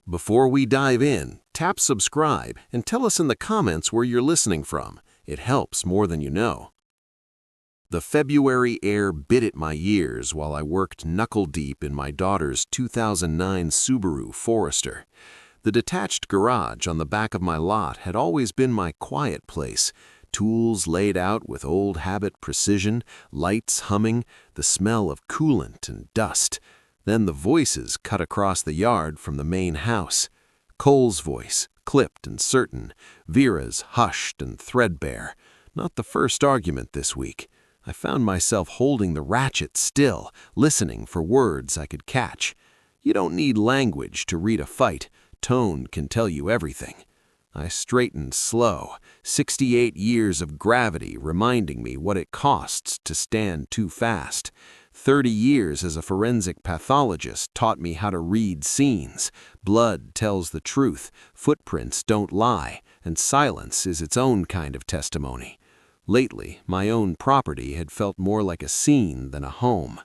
Before we dive in, tap subscribe and tell us in the comments where you're listening from. It helps more than you know. The February air bit at my ears while I worked knuckle-deep in my daughter's 2009 Subaru Forester. The detached garage on the back of my lot had always been my quiet place, tools laid out with old habit precision, lights humming, the smell of coolant and dust. Then the voices cut across the yard from the main house. Cole's voice, clipped and certain, Vera's hushed and threadbare. Not the first argument this week. I found myself holding the ratchet still, listening for words I could catch. You don't need language to read a fight. Tone can tell you everything. I straightened slow, 68 years of gravity reminding me what it costs to stand too fast. 30 years as a forensic pathologist taught me how to read scenes. Blood tells the truth, footprints don't lie, and silence is its own kind of testimony. Lately, my own property had felt more like a scene than a home.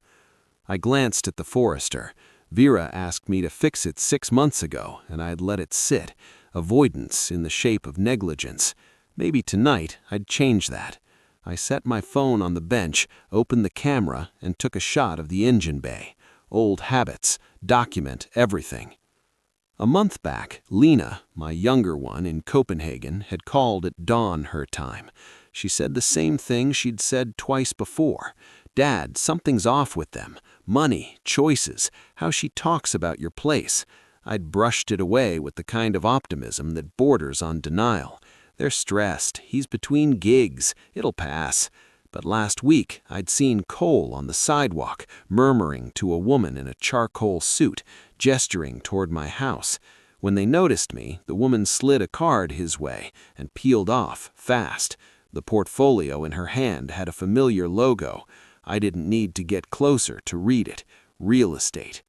I glanced at the Forester. Vera asked me to fix it 6 months ago, and I'd let it sit. Avoidance in the shape of negligence. Maybe tonight I'd change that. I set my phone on the bench, opened the camera, and took a shot of the engine bay. Old habits, document everything. A month back, Lena, my younger one in Copenhagen, had called at dawn her time. She said the same thing she'd said twice before. Dad, something's off with them. Money, choices, how she talks about your place. I'd brushed it away with the kind of optimism that borders on denial. They're stressed. He's between gigs. It'll pass. But last week, I'd seen Cole on the sidewalk, murmuring to a woman in a charcoal suit, gesturing toward my house. When they noticed me, the woman slid a card his way and peeled off, fast. The portfolio in her hand had a familiar logo. I didn't need to get closer to read it. Real estate.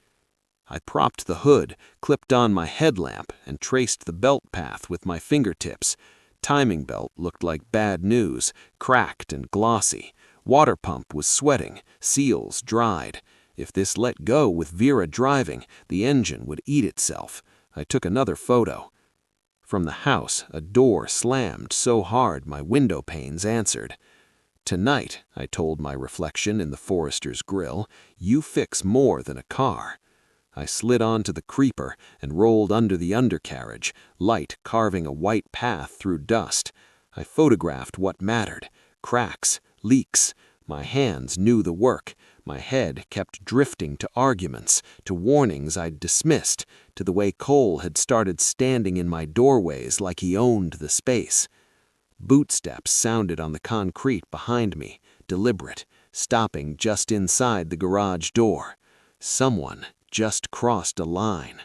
I propped the hood, clipped on my headlamp, and traced the belt path with my fingertips. Timing belt looked like bad news, cracked and glossy. Water pump was sweating, seals dried. If this let go with Vera driving, the engine would eat itself. I took another photo. From the house, a door slammed so hard my window panes answered. Tonight, I told my reflection in the Forester's grill, you fix more than a car. I slid onto the creeper and rolled under the undercarriage, light carving a white path through dust. I photographed what mattered. Cracks, leaks. My hands knew the work. My head kept drifting to arguments, to warnings I'd dismissed, to the way Cole had started standing in my doorways like he owned the space. Bootsteps sounded on the concrete behind me, deliberate, stopping just inside the garage door. Someone just crossed a line.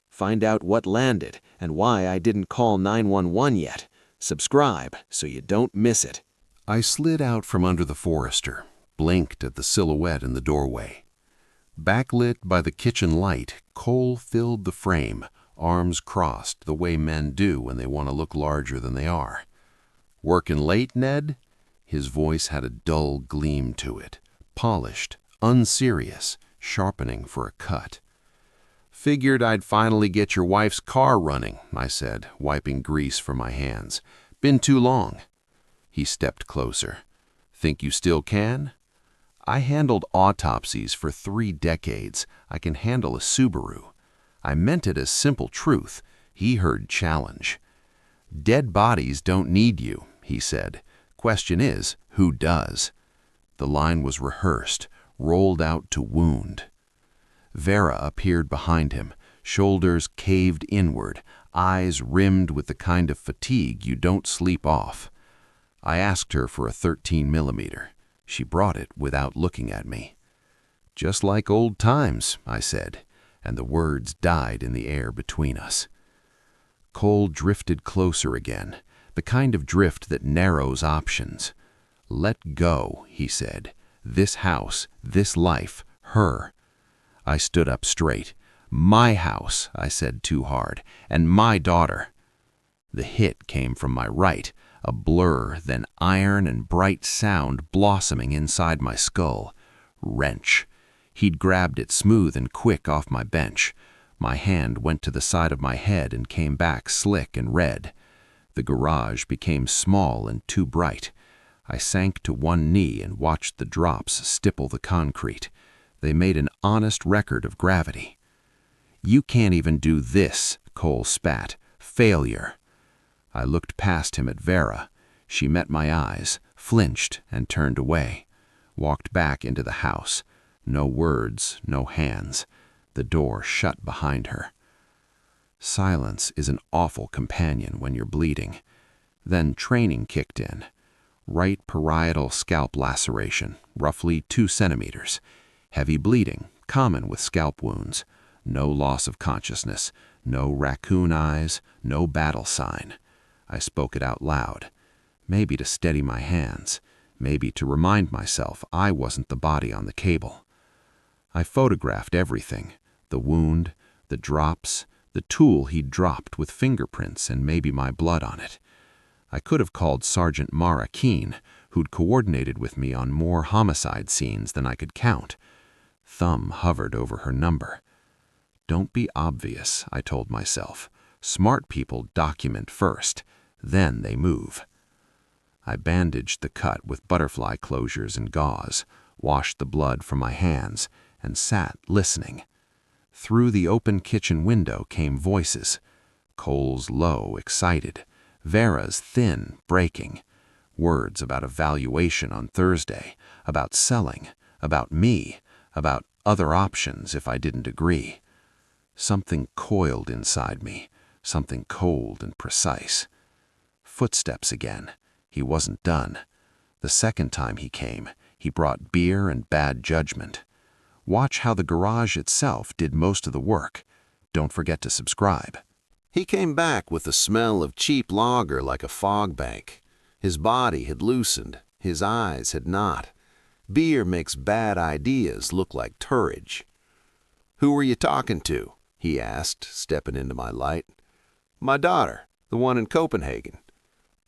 Find out what landed and why I didn't call 911 yet. Subscribe so you don't miss it. I slid out from under the Forester, blinked at the silhouette in the doorway. Backlit by the kitchen light, Cole filled the frame, arms crossed the way men do when they want to look larger than they are. Working late, Ned? His voice had a dull gleam to it, polished, unserious, sharpening for a cut. Figured I'd finally get your wife's car running, I said, wiping grease from my hands. Been too long. He stepped closer. Think you still can? I handled autopsies for 3 decades. I can handle a Subaru. I meant it as simple truth. He heard challenge. Dead bodies don't need you, he said. Question is, who does? The line was rehearsed, rolled out to wound. Vera appeared behind him, shoulders caved inward, eyes rimmed with the kind of fatigue you don't sleep off. I asked her for a 13mm. She brought it without looking at me. Just like old times, I said, and the words died in the air between us. Cole drifted closer again, the kind of drift that narrows options. Let go, he said. This house, this life, her. I stood up straight. My house, I said too hard, and my daughter. The hit came from my right, a blur, then iron and bright sound blossoming inside my skull. Wrench. He'd grabbed it smooth and quick off my bench. My hand went to the side of my head and came back slick and red. The garage became small and too bright. I sank to one knee and watched the drops stipple the concrete. They made an honest record of gravity. "You can't even do this," Cole spat. "Failure." I looked past him at Vera. She met my eyes, flinched, and turned away. Walked back into the house. No words, no hands. The door shut behind her. Silence is an awful companion when you're bleeding. Then training kicked in. Right parietal scalp laceration, roughly 2 centimeters. Heavy bleeding, common with scalp wounds. No loss of consciousness, no raccoon eyes, no battle sign. I spoke it out loud. Maybe to steady my hands. Maybe to remind myself I wasn't the body on the cable. I photographed everything. The wound, the drops, the tool he'd dropped with fingerprints and maybe my blood on it. I could have called Sergeant Mara Keene, who'd coordinated with me on more homicide scenes than I could count. Thumb hovered over her number. Don't be obvious, I told myself. Smart people document first, then they move. I bandaged the cut with butterfly closures and gauze, washed the blood from my hands, and sat listening. Through the open kitchen window came voices. Cole's low, excited. Vera's thin, breaking. Words about evaluation on Thursday, about selling, about me, about other options if I didn't agree. Something coiled inside me, something cold and precise. Footsteps again. He wasn't done. The second time he came, he brought beer and bad judgment. Watch how the garage itself did most of the work. Don't forget to subscribe. He came back with the smell of cheap lager like a fog bank. His body had loosened, his eyes had not. Beer makes bad ideas look like turridge. "Who were you talking to?" he asked, stepping into my light. "My daughter, the one in Copenhagen."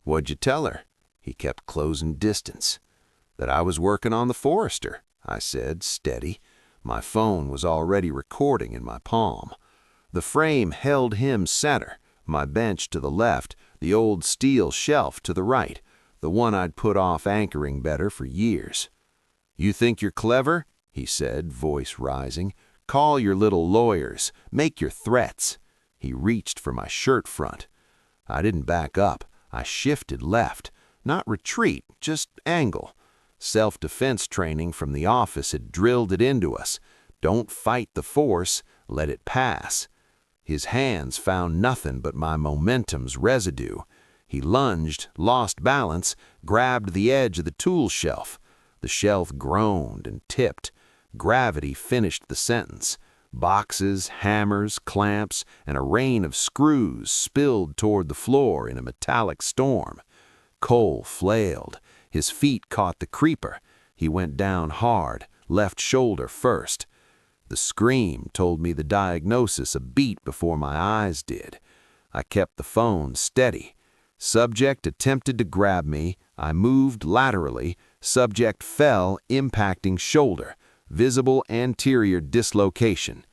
"What'd you tell her?" He kept closing distance. "That I was working on the Forester," I said, steady. My phone was already recording in my palm. The frame held him center, my bench to the left, the old steel shelf to the right, the one I'd put off anchoring better for years. "You think you're clever?" he said, voice rising. "Call your little lawyers. Make your threats." He reached for my shirt front. I didn't back up. I shifted left. Not retreat, just angle. Self-defense training from the office had drilled it into us. Don't fight the force, let it pass. His hands found nothing but my momentum's residue. He lunged, lost balance, grabbed the edge of the tool shelf. The shelf groaned and tipped. Gravity finished the sentence. Boxes, hammers, clamps, and a rain of screws spilled toward the floor in a metallic storm. Cole flailed. His feet caught the creeper. He went down hard, left shoulder first. The scream told me the diagnosis a beat before my eyes did. I kept the phone steady. Subject attempted to grab me. I moved laterally. Subject fell, impacting shoulder. Visible anterior dislocation.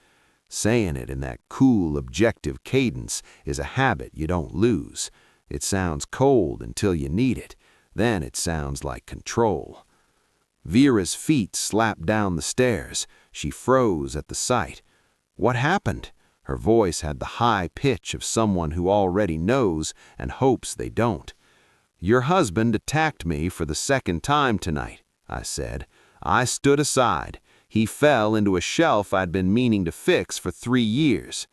Saying it in that cool, objective cadence is a habit you don't lose. It sounds cold until you need it. Then it sounds like control. Vera's feet slapped down the stairs. She froze at the sight. "What happened?" Her voice had the high pitch of someone who already knows and hopes they don't. "Your husband attacked me for the second time tonight," I said. "I stood aside. He fell into a shelf I'd been meaning to fix for 3 years.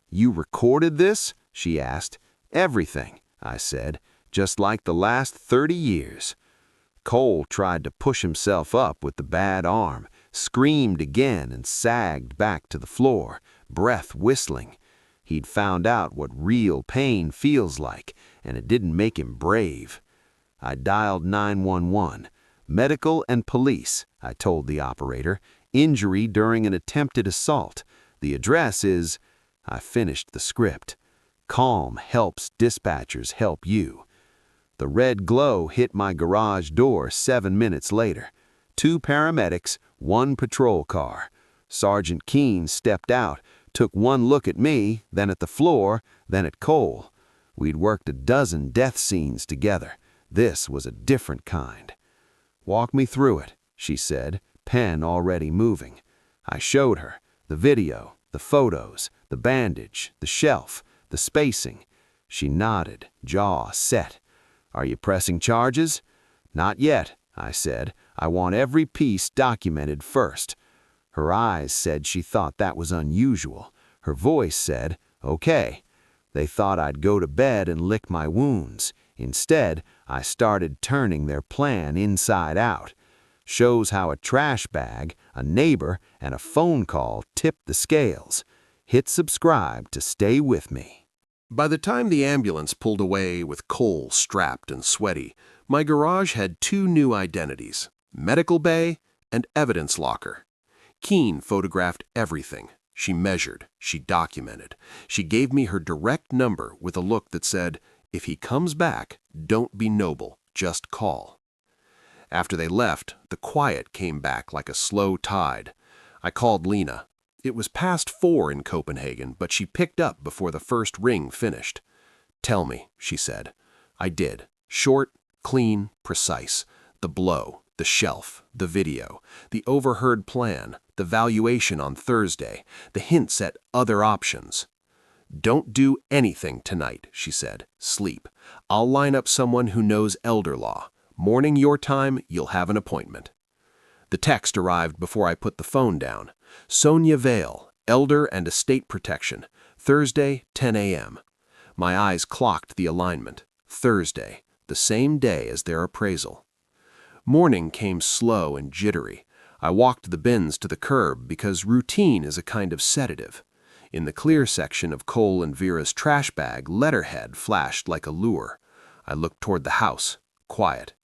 "You recorded this?" she asked. "Everything," I said, "just like the last 30 years. Cole tried to push himself up with the bad arm, screamed again and sagged back to the floor, breath whistling. He'd found out what real pain feels like, and it didn't make him brave. I dialed 911. "Medical and police," I told the operator. "Injury during an attempted assault. The address is—" I finished the script. "Calm helps dispatchers help you." The red glow hit my garage door 7 minutes later. 2 paramedics, 1 patrol car. Sergeant Keene stepped out, took one look at me, then at the floor, then at Cole. We'd worked a dozen death scenes together. This was a different kind. "Walk me through it," she said, pen already moving. I showed her the video, the photos, the bandage, the shelf, the spacing. She nodded, jaw set. "Are you pressing charges?" "Not yet," I said. "I want every piece documented first." Her eyes said she thought that was unusual. Her voice said, "Okay." They thought I'd go to bed and lick my wounds. Instead, I started turning their plan inside out. Shows how a trash bag, a neighbor, and a phone call tipped the scales. Hit subscribe to stay with me. By the time the ambulance pulled away with Cole strapped and sweaty, my garage had two new identities: medical bay and evidence locker. Keene photographed everything. She measured, she documented. She gave me her direct number with a look that said, "If he comes back, don't be noble, just call." After they left, the quiet came back like a slow tide. I called Lena. It was past 4 in Copenhagen, but she picked up before the first ring finished. "Tell me," she said. I did. Short, clean, precise. The blow, the shelf, the video, the overheard plan, the valuation on Thursday, the hints at other options. "Don't do anything tonight," she said. "Sleep. I'll line up someone who knows elder law. Morning your time, you'll have an appointment." The text arrived before I put the phone down. "Sonia Vale, Elder and Estate Protection, Thursday, 10 a.m. My eyes clocked the alignment. Thursday, the same day as their appraisal. Morning came slow and jittery. I walked the bins to the curb because routine is a kind of sedative. In the clear section of Cole and Vera's trash bag, letterhead flashed like a lure. I looked toward the house. Quiet.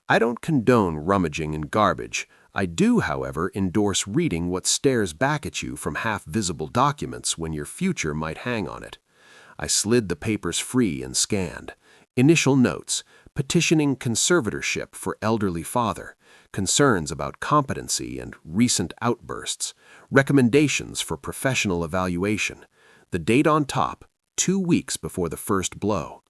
I don't condone rummaging in garbage. I do, however, endorse reading what stares back at you from half-visible documents when your future might hang on it. I slid the papers free and scanned. Initial notes: petitioning conservatorship for elderly father, concerns about competency and recent outbursts, recommendations for professional evaluation. The date on top, 2 weeks before the first blow.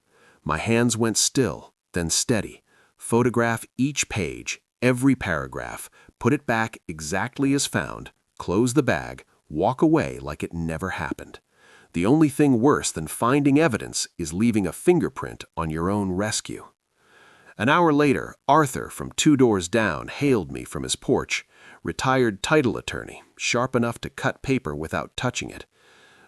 My hands went still, then steady. Photograph each page, every paragraph, put it back exactly as found, close the bag, walk away like it never happened. The only thing worse than finding evidence is leaving a fingerprint on your own rescue. An hour later, Arthur from 2 doors down hailed me from his porch, retired title attorney, sharp enough to cut paper without touching it.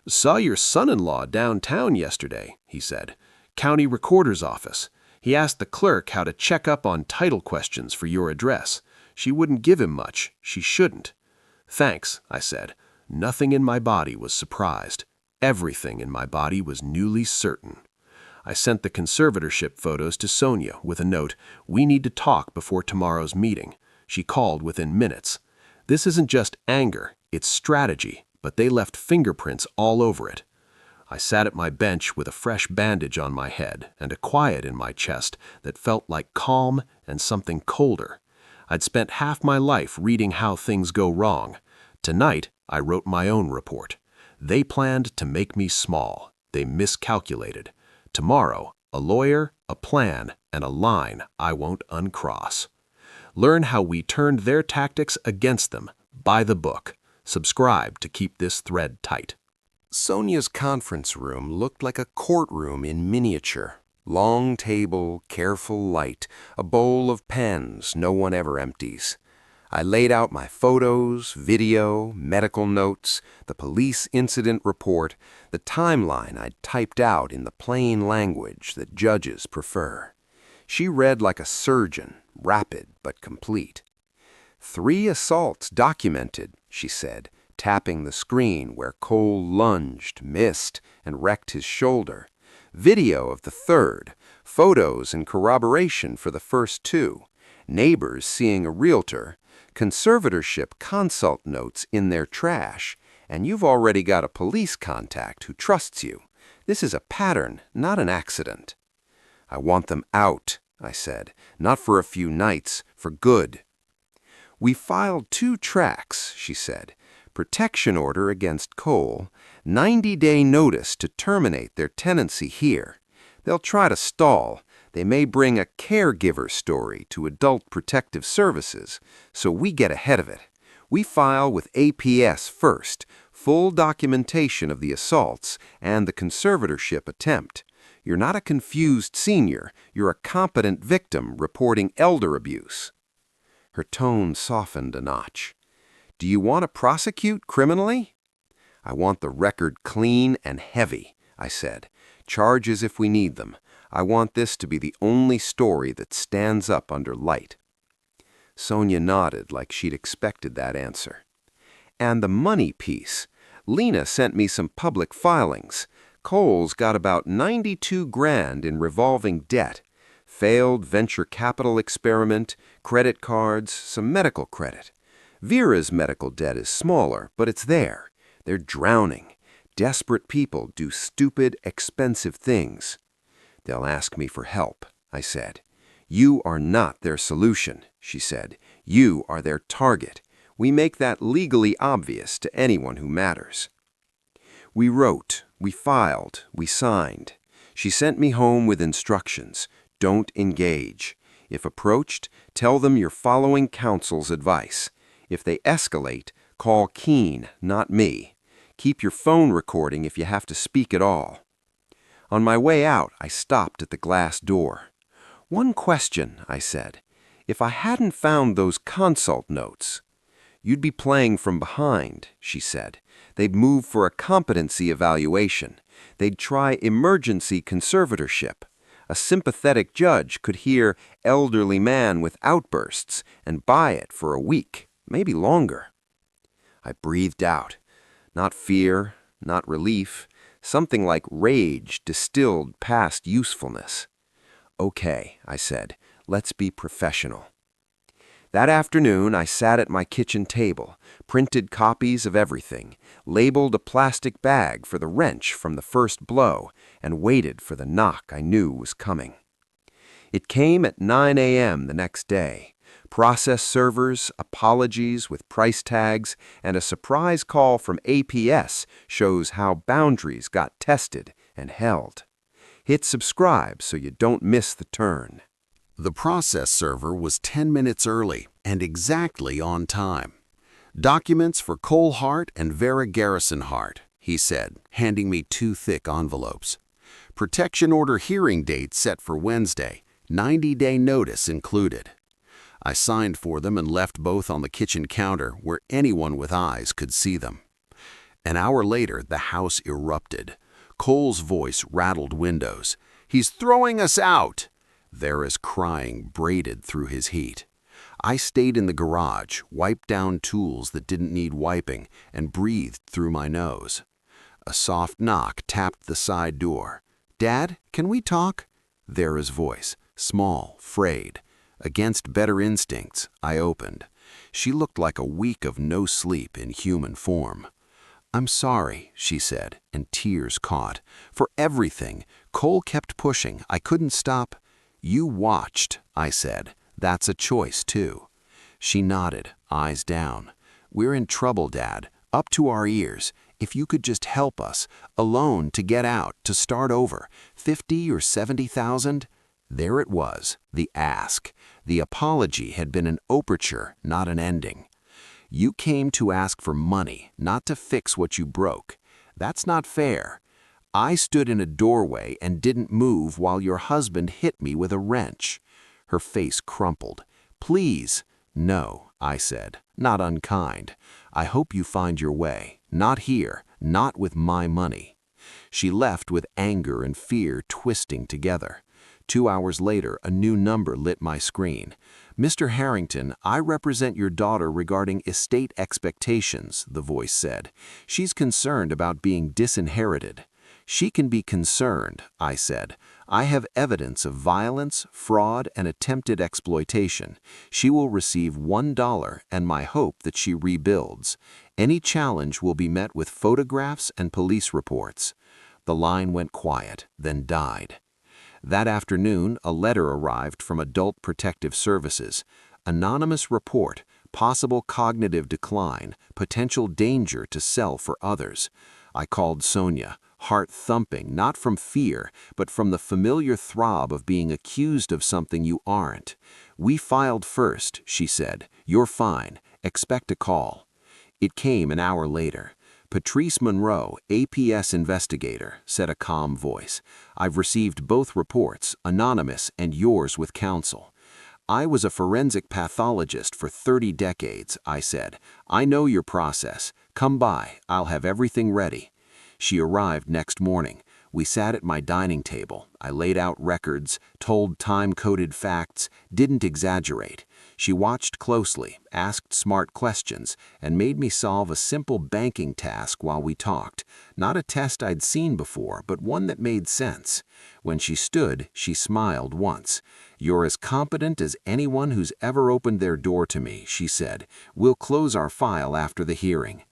"Saw your son-in-law downtown yesterday," he said. "County recorder's office. He asked the clerk how to check up on title questions for your address. She wouldn't give him much. She shouldn't." "Thanks," I said. Nothing in my body was surprised. Everything in my body was newly certain. I sent the conservatorship photos to Sonia with a note, "We need to talk before tomorrow's meeting." She called within minutes. This isn't just anger, it's strategy, but they left fingerprints all over it. I sat at my bench with a fresh bandage on my head and a quiet in my chest that felt like calm and something colder. I'd spent half my life reading how things go wrong. Tonight, I wrote my own report. They planned to make me small. They miscalculated. Tomorrow, a lawyer, a plan, and a line I won't uncross. Learn how we turned their tactics against them. Buy the book. Subscribe to keep this thread tight. Sonia's conference room looked like a courtroom in miniature. Long table, careful light, a bowl of pens no one ever empties. I laid out my photos, video, medical notes, the police incident report, the timeline I'd typed out in the plain language that judges prefer. She read like a surgeon, rapid but complete. 3 assaults documented, she said, tapping the screen where Cole lunged, missed, and wrecked his shoulder. Video of the 3rd, photos and corroboration for the first 2, neighbors seeing a realtor, conservatorship consult notes in their trash, and you've already got a police contact who trusts you. This is a pattern, not an accident. I want them out, I said, not for a few nights, for good. We filed 2 tracks, she said. protection order against Cole, 90-day notice to terminate their tenancy here. They'll try to stall. They may bring a caregiver story to Adult Protective Services, so we get ahead of it. We file with APS first, full documentation of the assaults and the conservatorship attempt. You're not a confused senior, you're a competent victim reporting elder abuse. Her tone softened a notch. Do you want to prosecute criminally? I want the record clean and heavy, I said. Charges if we need them. I want this to be the only story that stands up under light. Sonia nodded like she'd expected that answer. And the money piece. Lena sent me some public filings. Cole's got about 92 grand in revolving debt. Failed venture capital experiment, credit cards, some medical credit. Vera's medical debt is smaller, but it's there. They're drowning. Desperate people do stupid, expensive things. They'll ask me for help, I said. You are not their solution, she said. You are their target. We make that legally obvious to anyone who matters. We wrote, we filed, we signed. She sent me home with instructions. Don't engage. If approached, tell them you're following counsel's advice. If they escalate, call Keene, not me. Keep your phone recording if you have to speak at all. On my way out, I stopped at the glass door. One question, I said. If I hadn't found those consult notes, you'd be playing from behind, she said. They'd move for a competency evaluation. They'd try emergency conservatorship. A sympathetic judge could hear elderly man with outbursts and buy it for a week, maybe longer. I breathed out. Not fear, not relief, something like rage distilled past usefulness. Okay, I said, let's be professional. That afternoon, I sat at my kitchen table, printed copies of everything, labeled a plastic bag for the wrench from the first blow, and waited for the knock I knew was coming. It came at 9 a.m. the next day. Process servers, apologies with price tags, and a surprise call from APS shows how boundaries got tested and held. Hit subscribe so you don't miss the turn. The process server was 10 minutes early and exactly on time. Documents for Cole Hart and Vera Garrison Hart, he said, handing me 2 thick envelopes. Protection order hearing date set for Wednesday, 90-day notice included. I signed for them and left both on the kitchen counter where anyone with eyes could see them. An hour later, the house erupted. Cole's voice rattled windows. He's throwing us out! Vera's crying braided through his heat. I stayed in the garage, wiped down tools that didn't need wiping, and breathed through my nose. A soft knock tapped the side door. Dad, can we talk? Vera's voice, small, frayed. Against better instincts, I opened. She looked like a week of no sleep in human form. I'm sorry, she said, and tears caught. For everything. Cole kept pushing. I couldn't stop. You watched, I said. That's a choice, too. She nodded, eyes down. We're in trouble, Dad. Up to our ears. If you could just help us. A loan to get out, to start over. 50 or 70,000? There it was, the ask. The apology had been an overture, not an ending. You came to ask for money, not to fix what you broke. That's not fair. I stood in a doorway and didn't move while your husband hit me with a wrench. Her face crumpled. Please. No, I said, not unkind. I hope you find your way. Not here, not with my money. She left with anger and fear twisting together. 2 hours later, a new number lit my screen. Mr. Harrington, I represent your daughter regarding estate expectations, the voice said. She's concerned about being disinherited. She can be concerned, I said. I have evidence of violence, fraud, and attempted exploitation. She will receive $1 and my hope that she rebuilds. Any challenge will be met with photographs and police reports. The line went quiet, then died. That afternoon, a letter arrived from Adult Protective Services. Anonymous report, possible cognitive decline, potential danger to sell for others. I called Sonia, heart thumping, not from fear, but from the familiar throb of being accused of something you aren't. "We filed first," she said. "You're fine. Expect a call." It came an hour later. "Patrice Monroe, APS investigator," said a calm voice. "I've received both reports, anonymous and yours with counsel." "I was a forensic pathologist for 30 decades," I said. "I know your process. Come by, I'll have everything ready." She arrived next morning. We sat at my dining table. I laid out records, told time-coded facts, didn't exaggerate. She watched closely, asked smart questions, and made me solve a simple banking task while we talked. Not a test I'd seen before, but one that made sense. When she stood, she smiled once. "You're as competent as anyone who's ever opened their door to me," she said. "We'll close our file after the hearing."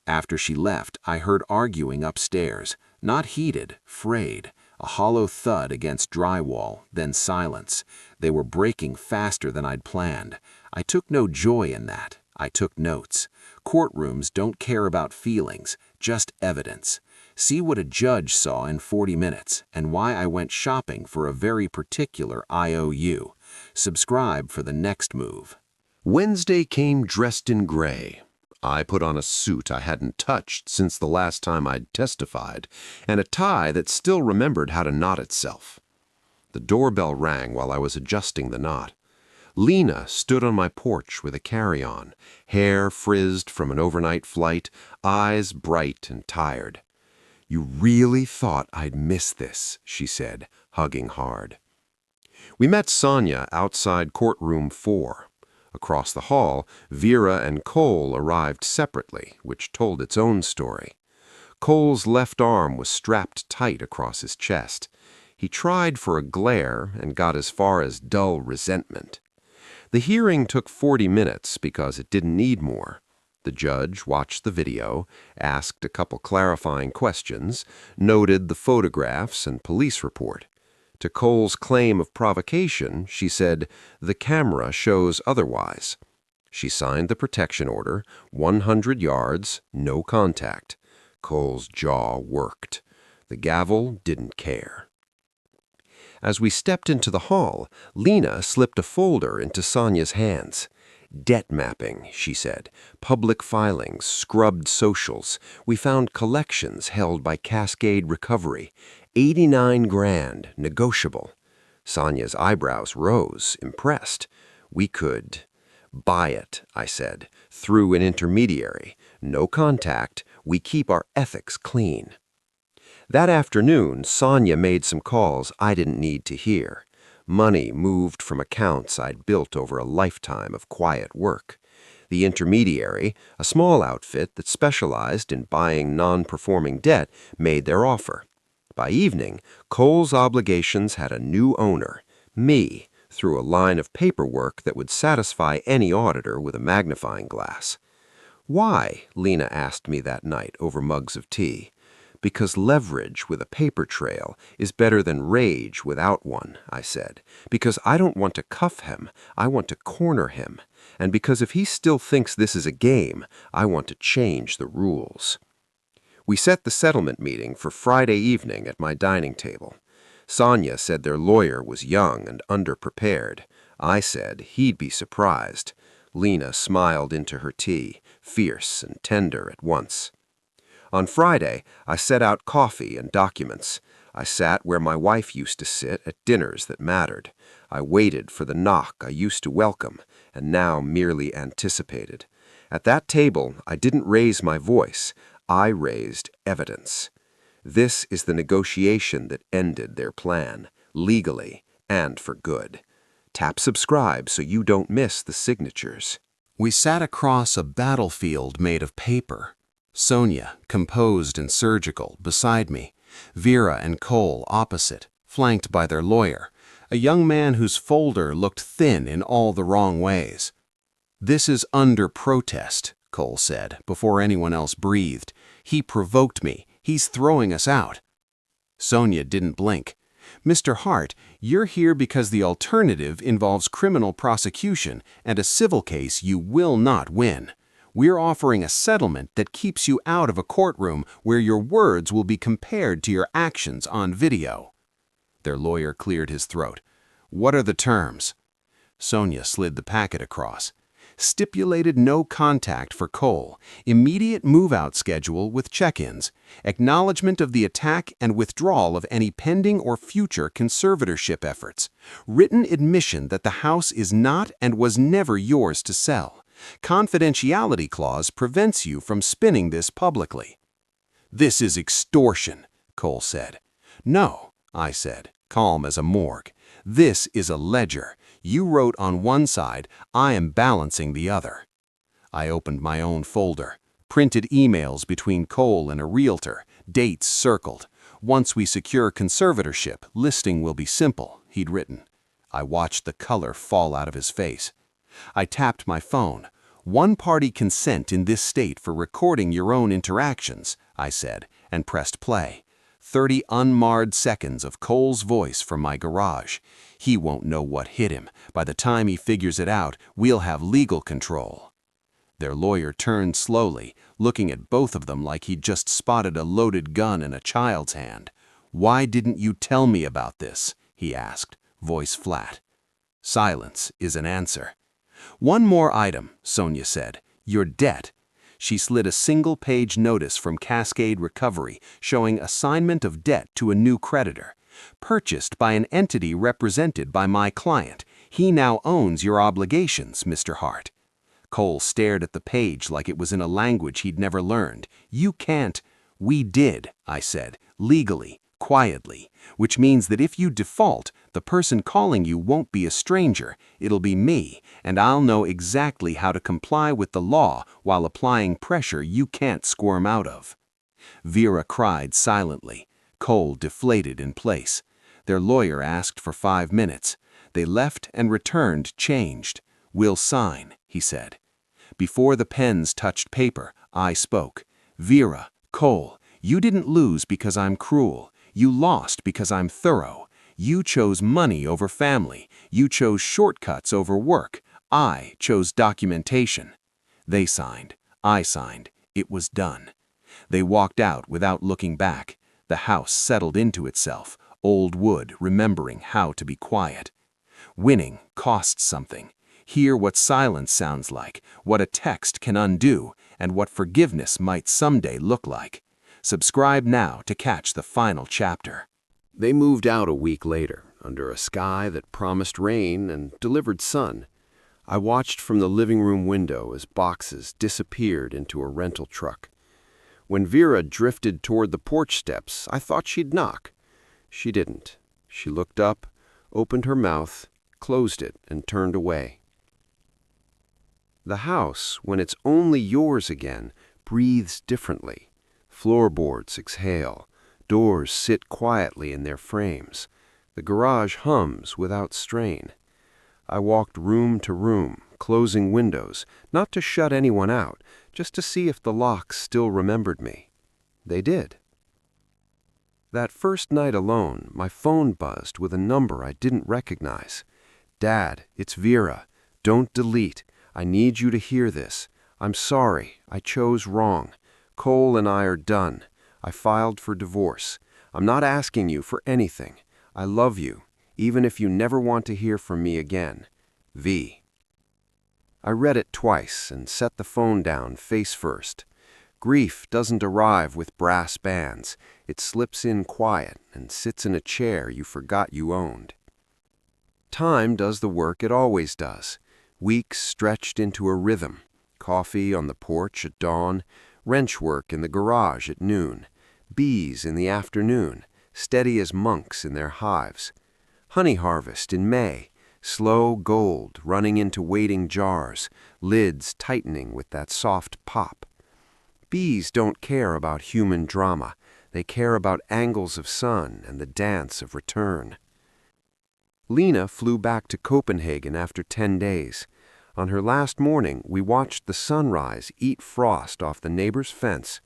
After she left, I heard arguing upstairs. Not heated, frayed. A hollow thud against drywall, then silence. They were breaking faster than I'd planned. I took no joy in that. I took notes. Courtrooms don't care about feelings, just evidence. See what a judge saw in 40 minutes, and why I went shopping for a very particular IOU. Subscribe for the next move. Wednesday came dressed in gray. I put on a suit I hadn't touched since the last time I'd testified, and a tie that still remembered how to knot itself. The doorbell rang while I was adjusting the knot. Lena stood on my porch with a carry-on, hair frizzed from an overnight flight, eyes bright and tired. "You really thought I'd miss this," she said, hugging hard. We met Sonia outside courtroom 4. Across the hall, Vera and Cole arrived separately, which told its own story. Cole's left arm was strapped tight across his chest. He tried for a glare and got as far as dull resentment. The hearing took 40 minutes because it didn't need more. The judge watched the video, asked a couple clarifying questions, noted the photographs and police report. To Cole's claim of provocation, she said, "The camera shows otherwise." She signed the protection order, 100 yards, no contact. Cole's jaw worked. The gavel didn't care. As we stepped into the hall, Lena slipped a folder into Sonia's hands. "Debt mapping," she said. "Public filings, scrubbed socials. We found collections held by Cascade Recovery. 89 grand, negotiable." Sonia's eyebrows rose, impressed. "We could buy it," I said, "through an intermediary. No contact. We keep our ethics clean." That afternoon, Sonia made some calls I didn't need to hear. Money moved from accounts I'd built over a lifetime of quiet work. The intermediary, a small outfit that specialized in buying non-performing debt, made their offer. By evening, Cole's obligations had a new owner, me, through a line of paperwork that would satisfy any auditor with a magnifying glass. "Why?" Lena asked me that night over mugs of tea. "Because leverage with a paper trail is better than rage without one," I said. "Because I don't want to cuff him, I want to corner him. And because if he still thinks this is a game, I want to change the rules." We set the settlement meeting for Friday evening at my dining table. Sonia said their lawyer was young and underprepared. I said he'd be surprised. Lena smiled into her tea, fierce and tender at once. On Friday, I set out coffee and documents. I sat where my wife used to sit at dinners that mattered. I waited for the knock I used to welcome and now merely anticipated. At that table, I didn't raise my voice. I raised evidence. This is the negotiation that ended their plan, legally and for good. Tap subscribe so you don't miss the signatures. We sat across a battlefield made of paper. Sonia, composed and surgical, beside me. Vera and Cole opposite, flanked by their lawyer, a young man whose folder looked thin in all the wrong ways. "This is under protest," Cole said, before anyone else breathed. "He provoked me. He's throwing us out." Sonia didn't blink. Mr. Hart, you're here because the alternative involves criminal prosecution and a civil case you will not win. We're offering a settlement that keeps you out of a courtroom where your words will be compared to your actions on video." Their lawyer cleared his throat. "What are the terms?" Sonia slid the packet across. Stipulated no contact for Cole, immediate move-out schedule with check-ins, acknowledgement of the attack and withdrawal of any pending or future conservatorship efforts, written admission that the house is not and was never yours to sell. Confidentiality clause prevents you from spinning this publicly." "This is extortion," Cole said. "No," I said, calm as a morgue. "This is a ledger. You wrote on one side, I am balancing the other." I opened my own folder, printed emails between Cole and a realtor, dates circled. "Once we secure conservatorship, listing will be simple," he'd written. I watched the color fall out of his face. I tapped my phone. "One-party consent in this state for recording your own interactions," I said, and pressed play. 30 unmarred seconds of Cole's voice from my garage. He won't know what hit him. By the time he figures it out, we'll have legal control. Their lawyer turned slowly, looking at both of them like he'd just spotted a loaded gun in a child's hand. "Why didn't you tell me about this?" he asked, voice flat. Silence is an answer. "One more item," Sonia said. "Your debt." She slid a single-page notice from Cascade Recovery showing assignment of debt to a new creditor. "Purchased by an entity represented by my client. He now owns your obligations, Mr. Hart." Cole stared at the page like it was in a language he'd never learned. "You can't—" "We did," I said, "legally, quietly, which means that if you default, the person calling you won't be a stranger, it'll be me, and I'll know exactly how to comply with the law while applying pressure you can't squirm out of." Vera cried silently. Cole deflated in place. Their lawyer asked for 5 minutes. They left and returned changed. "We'll sign," he said. Before the pens touched paper, I spoke. "Vera, Cole, you didn't lose because I'm cruel. You lost because I'm thorough. You chose money over family. You chose shortcuts over work. I chose documentation." They signed. I signed. It was done. They walked out without looking back. The house settled into itself, old wood remembering how to be quiet. Winning costs something. Hear what silence sounds like, what a text can undo, and what forgiveness might someday look like. Subscribe now to catch the final chapter. They moved out a week later, under a sky that promised rain and delivered sun. I watched from the living room window as boxes disappeared into a rental truck. When Vera drifted toward the porch steps, I thought she'd knock. She didn't. She looked up, opened her mouth, closed it, and turned away. The house, when it's only yours again, breathes differently. Floorboards exhale. Doors sit quietly in their frames. The garage hums without strain. I walked room to room, closing windows, not to shut anyone out, just to see if the locks still remembered me. They did. That first night alone, my phone buzzed with a number I didn't recognize. "Dad, it's Vera. Don't delete. I need you to hear this. I'm sorry. I chose wrong. Cole and I are done. I filed for divorce. I'm not asking you for anything. I love you, even if you never want to hear from me again. V." I read it twice and set the phone down face first. Grief doesn't arrive with brass bands. It slips in quiet and sits in a chair you forgot you owned. Time does the work it always does. Weeks stretched into a rhythm. Coffee on the porch at dawn, wrench work in the garage at noon, bees in the afternoon, steady as monks in their hives. Honey harvest in May, slow gold running into waiting jars, lids tightening with that soft pop. Bees don't care about human drama. They care about angles of sun and the dance of return. Lena flew back to Copenhagen after 10 days. On her last morning, we watched the sunrise eat frost off the neighbor's fence.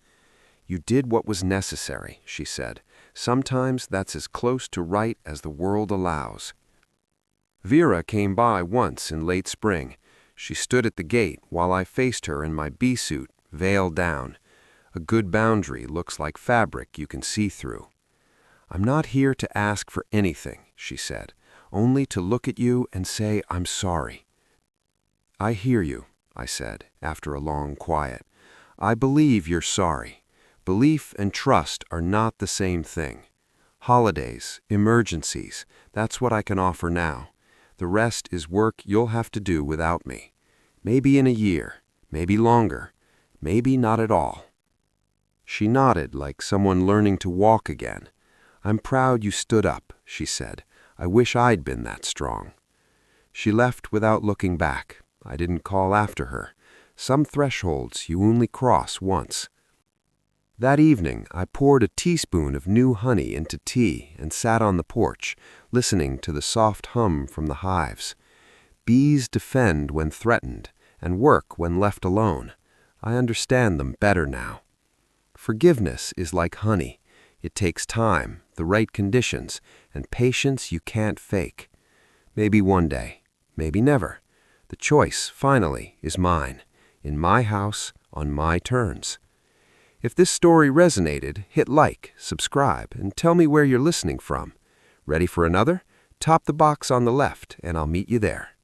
"You did what was necessary," she said. Sometimes that's as close to right as the world allows. Vera came by once in late spring. She stood at the gate while I faced her in my bee suit, veil down. A good boundary looks like fabric you can see through. "I'm not here to ask for anything," she said, "only to look at you and say I'm sorry." "I hear you," I said, after a long quiet. "I believe you're sorry. Belief and trust are not the same thing. Holidays, emergencies, that's what I can offer now. The rest is work you'll have to do without me. Maybe in a year, maybe longer, maybe not at all." She nodded like someone learning to walk again. "I'm proud you stood up," she said. "I wish I'd been that strong." She left without looking back. I didn't call after her. Some thresholds you only cross once. That evening, I poured a teaspoon of new honey into tea and sat on the porch, listening to the soft hum from the hives. Bees defend when threatened and work when left alone. I understand them better now. Forgiveness is like honey. It takes time, the right conditions, and patience you can't fake. Maybe one day, maybe never. The choice, finally, is mine. In my house, on my terms. If this story resonated, hit like, subscribe, and tell me where you're listening from. Ready for another? Top the box on the left, and I'll meet you there.